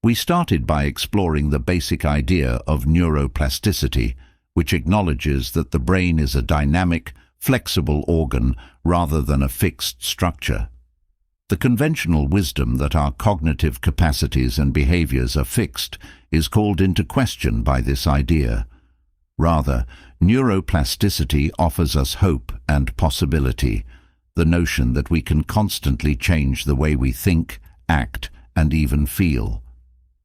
We started by exploring the basic idea of neuroplasticity, which acknowledges that the brain is a dynamic, flexible organ rather than a fixed structure. The conventional wisdom that our cognitive capacities and behaviors are fixed is called into question by this idea. Rather, neuroplasticity offers us hope and possibility, the notion that we can constantly change the way we think, act, and even feel.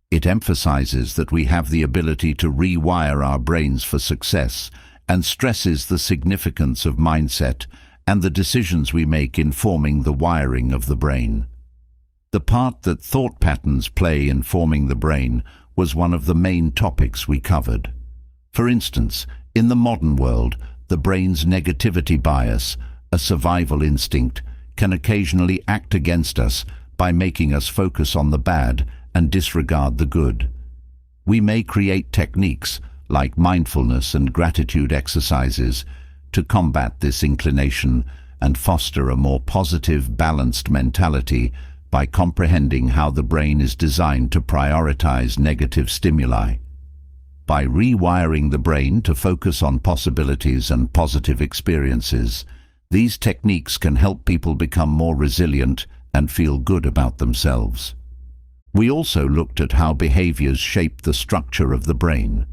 It emphasizes that we have the ability to rewire our brains for success and stresses the significance of mindset and the decisions we make in forming the wiring of the brain. The part that thought patterns play in forming the brain was one of the main topics we covered. For instance, in the modern world, the brain's negativity bias, a survival instinct, can occasionally act against us by making us focus on the bad and disregard the good. We may create techniques like mindfulness and gratitude exercises to combat this inclination and foster a more positive, balanced mentality by comprehending how the brain is designed to prioritize negative stimuli. By rewiring the brain to focus on possibilities and positive experiences, these techniques can help people become more resilient and feel good about themselves. We also looked at how behaviors shape the structure of the brain.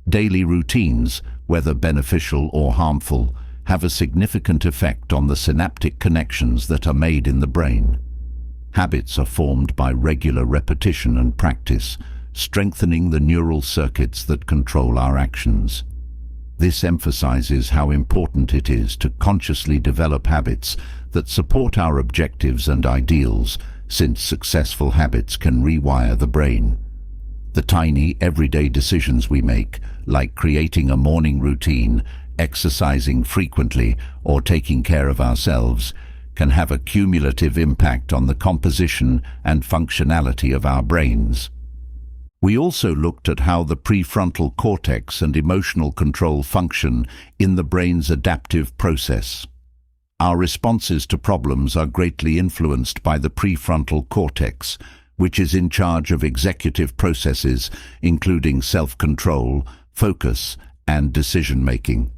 Daily routines, whether beneficial or harmful, have a significant effect on the synaptic connections that are made in the brain. Habits are formed by regular repetition and practice, strengthening the neural circuits that control our actions. This emphasizes how important it is to consciously develop habits that support our objectives and ideals, since successful habits can rewire the brain. The tiny, everyday decisions we make, like creating a morning routine, exercising frequently, or taking care of ourselves, can have a cumulative impact on the composition and functionality of our brains. We also looked at how the prefrontal cortex and emotional control function in the brain's adaptive process. Our responses to problems are greatly influenced by the prefrontal cortex, which is in charge of executive processes, including self-control, focus, and decision-making.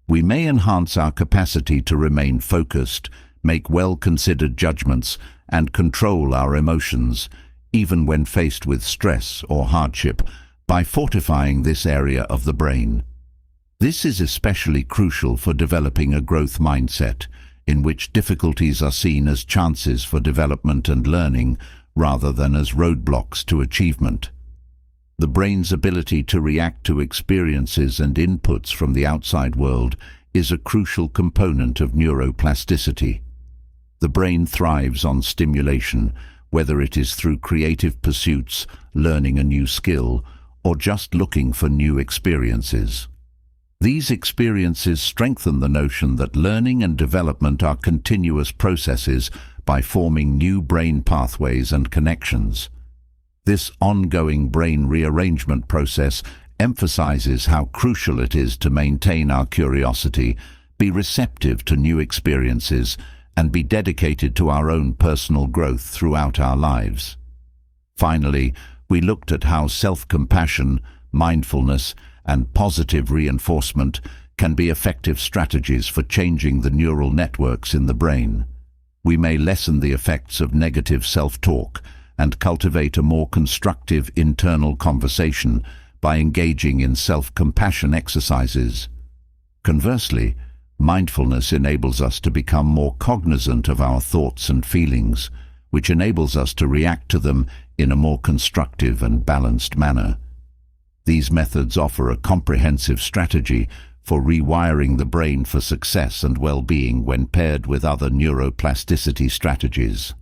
We may enhance our capacity to remain focused, make well-considered judgments, and control our emotions, even when faced with stress or hardship, by fortifying this area of the brain. This is especially crucial for developing a growth mindset, in which difficulties are seen as chances for development and learning, rather than as roadblocks to achievement. The brain's ability to react to experiences and inputs from the outside world is a crucial component of neuroplasticity. The brain thrives on stimulation, whether it is through creative pursuits, learning a new skill, or just looking for new experiences. These experiences strengthen the notion that learning and development are continuous processes by forming new brain pathways and connections. This ongoing brain rearrangement process emphasizes how crucial it is to maintain our curiosity, be receptive to new experiences, and be dedicated to our own personal growth throughout our lives. Finally, we looked at how self-compassion, mindfulness, and positive reinforcement can be effective strategies for changing the neural networks in the brain. We may lessen the effects of negative self-talk and cultivate a more constructive internal conversation by engaging in self-compassion exercises. Conversely, mindfulness enables us to become more cognizant of our thoughts and feelings, which enables us to react to them in a more constructive and balanced manner. These methods offer a comprehensive strategy for rewiring the brain for success and well-being when paired with other neuroplasticity strategies.